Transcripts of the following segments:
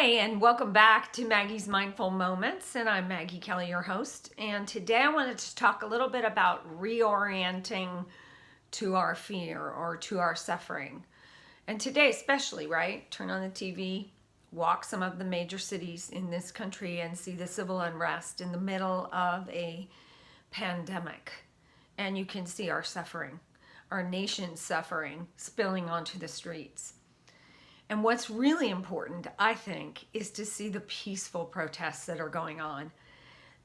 Hi, and welcome back to Maggie's Mindful Moments, and I'm Maggie Kelly, your host. And today I wanted to talk a little bit about reorienting to our fear or to our suffering. And today especially, right? Turn on the TV, walk some of the major cities in this country and see the civil unrest in the middle of a pandemic. And you can see our suffering, our nation's suffering spilling onto the streets. And what's really important, I think, is to see the peaceful protests that are going on,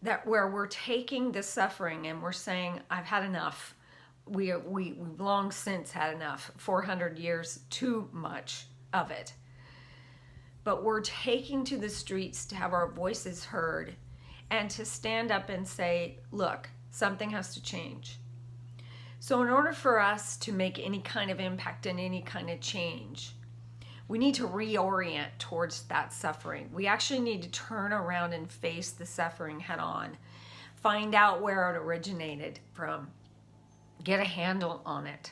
that where we're taking the suffering and we're saying, I've had enough. We've long since had enough, 400 years, too much of it. But we're taking to the streets to have our voices heard and to stand up and say, look, something has to change. So in order for us to make any kind of impact and any kind of change, we need to reorient towards that suffering. We actually need to turn around and face the suffering head on, find out where it originated from, get a handle on it.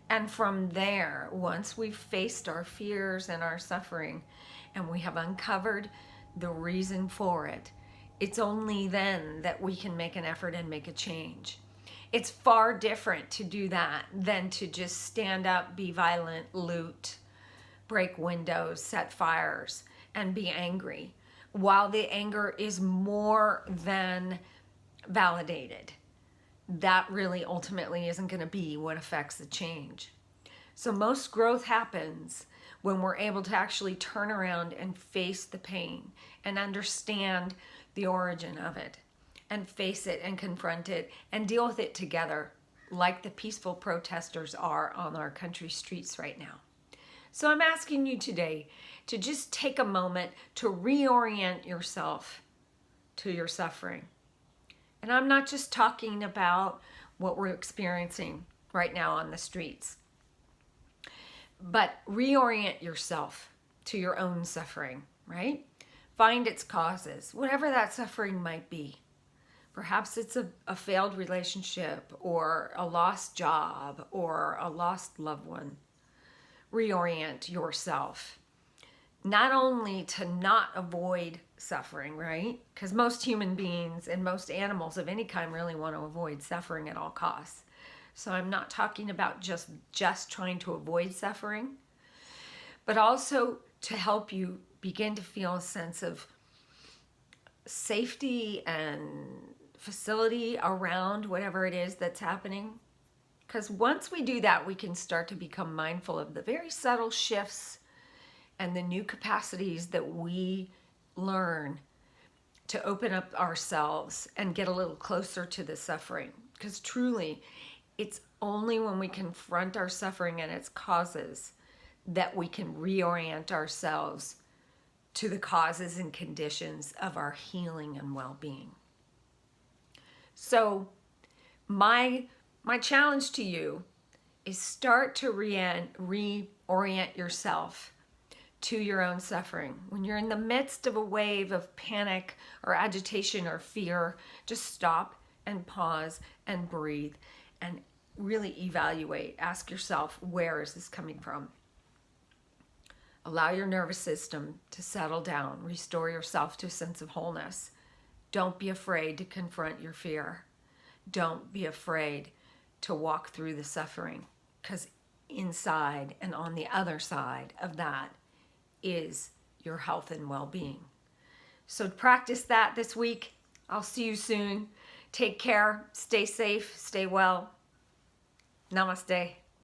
And from there, once we've faced our fears and our suffering and we have uncovered the reason for it, it's only then that we can make an effort and make a change. It's far different to do that than to just stand up, be violent, loot, break windows, set fires, and be angry, while the anger is more than validated. That really ultimately isn't going to be what affects the change. So most growth happens when we're able to actually turn around and face the pain and understand the origin of it and face it and confront it and deal with it together like the peaceful protesters are on our country streets right now. So I'm asking you today to just take a moment to reorient yourself to your suffering. And I'm not just talking about what we're experiencing right now on the streets, but reorient yourself to your own suffering, right? Find its causes, whatever that suffering might be. Perhaps it's a failed relationship or a lost job or a lost loved one. Reorient yourself, not only to not avoid suffering, right? Because most human beings and most animals of any kind really want to avoid suffering at all costs. So I'm not talking about just trying to avoid suffering, but also to help you begin to feel a sense of safety and facility around whatever it is that's happening. Because once we do that, we can start to become mindful of the very subtle shifts and the new capacities that we learn to open up ourselves and get a little closer to the suffering. Because truly, it's only when we confront our suffering and its causes that we can reorient ourselves to the causes and conditions of our healing and well-being. So my challenge to you is start to reorient yourself to your own suffering. When you're in the midst of a wave of panic or agitation or fear, just stop and pause and breathe and really evaluate. Ask yourself, where is this coming from? Allow your nervous system to settle down. Restore yourself to a sense of wholeness. Don't be afraid to confront your fear. Don't be afraid to walk through the suffering, because inside and on the other side of that is your health and well-being. So practice that this week. I'll see you soon. Take care. Stay safe. Stay well. Namaste.